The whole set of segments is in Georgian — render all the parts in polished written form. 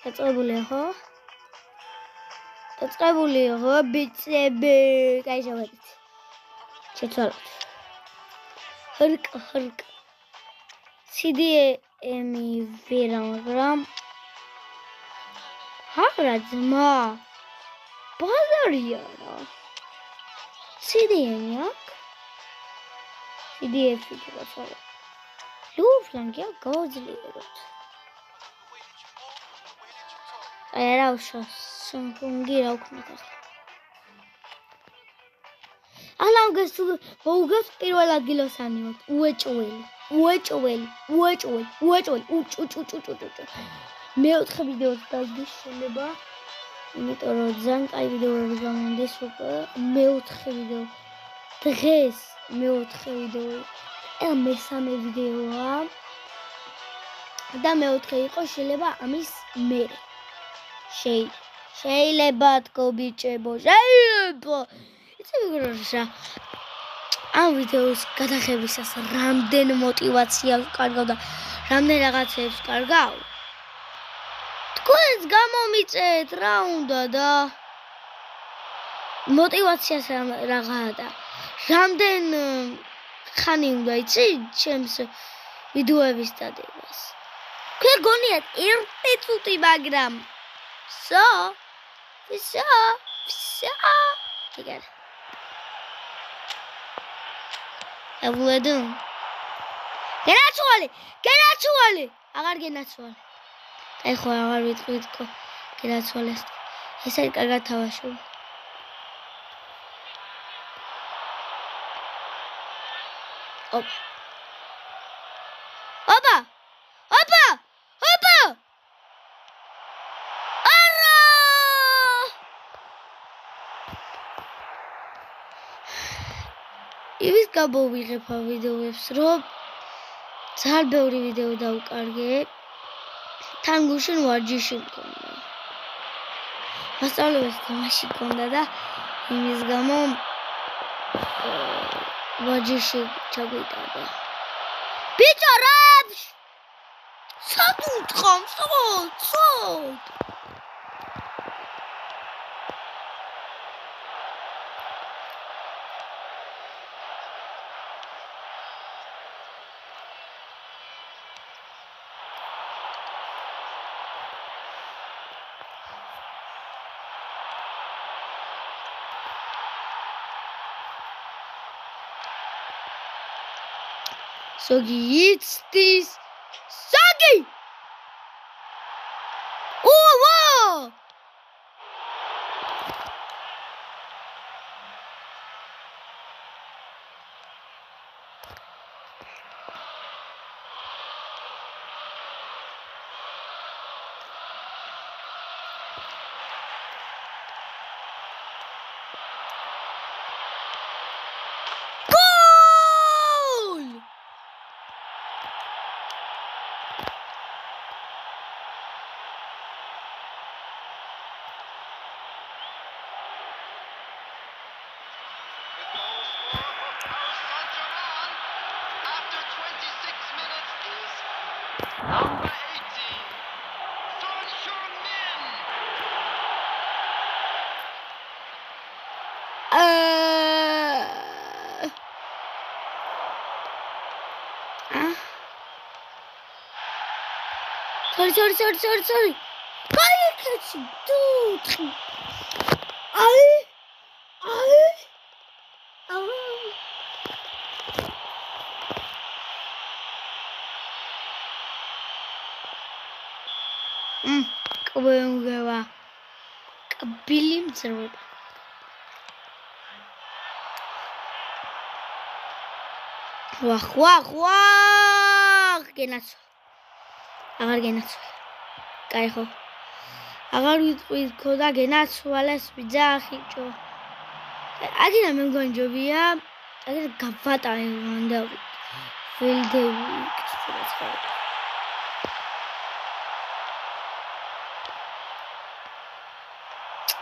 დაწყებულია ხო? დაწყებულია ხო ბიცები? კაი შევედით. შეცვალოთ. ჰრკ. CDM ვერა, მაგრამ არა ძმა. ბაზარია რა. CDM აქ. CDF-ი გავაცვალე. ლუფლანგია გაუძლიეროთ. აი რა უშო Samsung-ი რა ვქნათ ახლა. ალანგეს ბოუგას პირველ ადგილოსანი ვართ. უეჭველი. მეოთხე ვიდეოც დაგიშლება. იმიტომ რომ ძალიან კაი ვიდეოები გამონდეს უკვე. მეოთხე ვიდეო. დღეს მეოთხე ვიდეო. მესამე ვიდეოა. და მეოთხე იყო შეიძლება ამის მერე. შეიძლება თქო ბიჭებო, შეიძლება. იცი გროშა. ამ ვიდეოს გადაღებისას რამდენ мотивაციას კარგავ და რამდენ რაღაცებს კარგავ. თქვენს გამომიწეთ რა უნდა და мотивაციას რაღაცა და რამდენ ხანი უნდა იცი ჩემს ვიდეოების დადებას. თქვენ გონიათ 1 წუთი მაგრამ ვსა. Იგარ. აბულედო. გენაცვალე. აღარ გენაცვალე. აი ხო აღარ ვიტყვიტკო. გენაცვალეს. ეს არის კარგად თავაშოვე. ოპა. იმის გამოვიღებ ამ ვიდეოებს, რომ ძალიან ბევრი ვიდეო დავკარგე. თან გუშინ ვარჯიში მქონდა. მასწავლებელს თამაში მქონდა და იმის გამო ვარჯიში ჩაგვიტარდა. ბიჭო რაბშ! სად უთხრობ? სად? Sogi, it's this. Sogi! Oh, wow! Number 18, Son Heung-min. Sorry. Kaya catch dude. Кобенгева. Кабилим зроб. Вах. Генацо. აღარ გენაცვალე. კაი ხო. აღარ ვიტყვი და გენაცვალეს ბიძახიჭო. აგინა მე მგონი ჯობია. აგინა გავატარე ვანდა. ვილდები კაცო.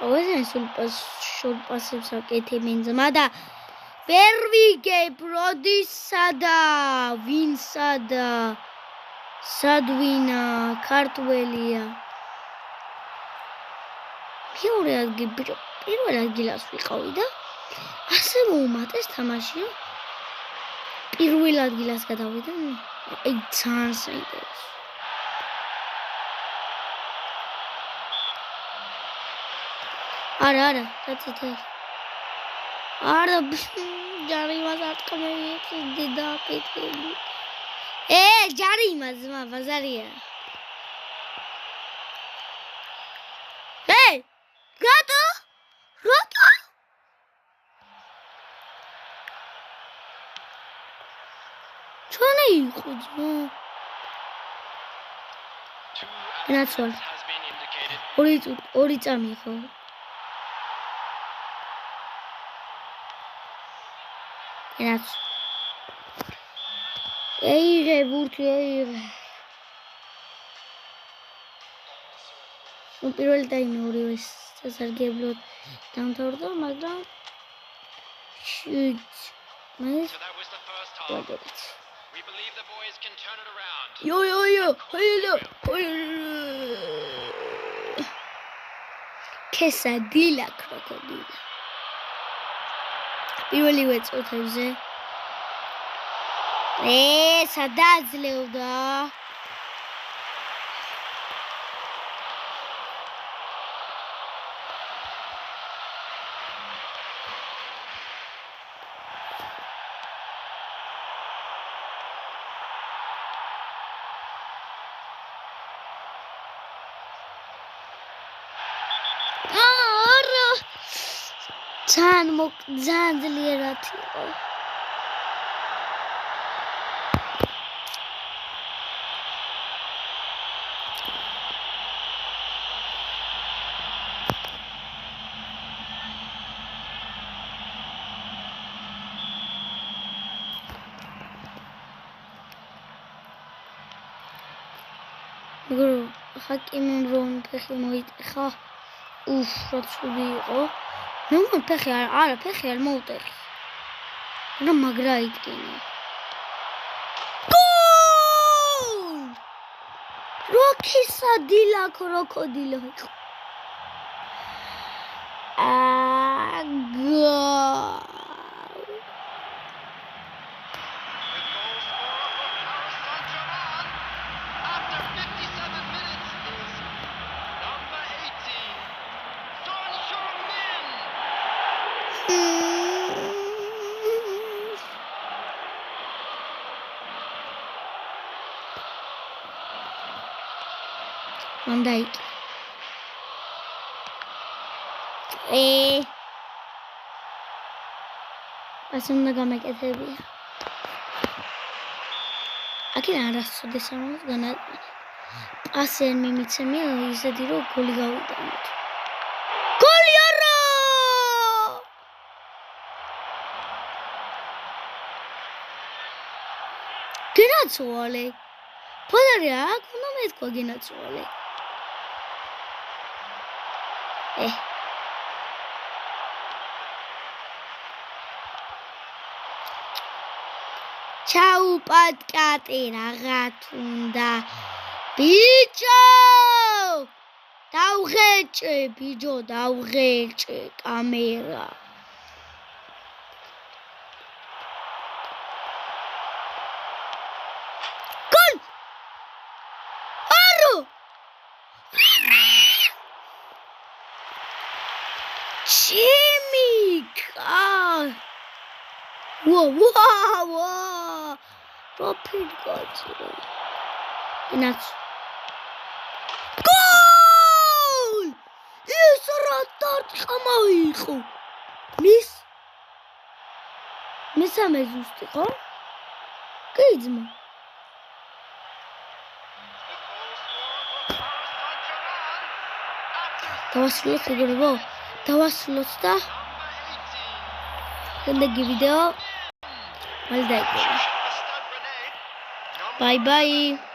ოზენ სულ პასებს აკეთებენ ძმა და ვერ ვიგებ როდისა და ვინსა და სადვინა ქართველია მეორე ადგილი ბიჭო, პირველ ადგილას ვიყავი და ასე მოუმატეს თამაში, რომ პირველ ადგილას გადავიდა. აი ძალიან საინტერესო. არა, დაწითე. არა, ჯარი მას ატყმევი, დედა პიტელი. ჯარი მას ზმა ბაზარია. რატო? ჩვენი იყო ძმა. ნაცვალ. ორი წამი ხო? Ένας. Έγινε ბურთი, έγινε. პირველი ტაიმი ორივე სასარგებლოდ დამთავრდა, მაგრამ quesadilla crocodile. პირველივე წუთებზე სადაძლევდა ძალიან ძლიერად იყო. ხაკიმი რომ ფეხი მოიტეხა. რა ცუდი იყო. ფეხი არ მოუტეხი. რა მაგრა იტკინა. გოლ! quesadilla crocodile იყო. Van-Dijk. ასე უნდა გამეკეთებია. აქ არასოდეს არ უნდა განაყენა. პასი არ მიმიცემია ისეთი რომ გოლი გავიტანოთ. გოლი არა! გენაცვალე. ფოდარია, აქ უნდა მეთქვა გენაცვალე. ჩაუპატკატე რაღაც უნდა. ბიჭო! დავღეჭე კამერა. გოლ! არო! ჩიმიკა! ვა! Rapid გაჭირა. ინაც. გოლ! ეს რა დარტყმა იყო? მესამე ზუსტი ხო? გიძმა. დავასრულოთ ეგრევე? დავასრულოთ და შემდეგი ვიდეო მალე დაიწყება. Bye bye.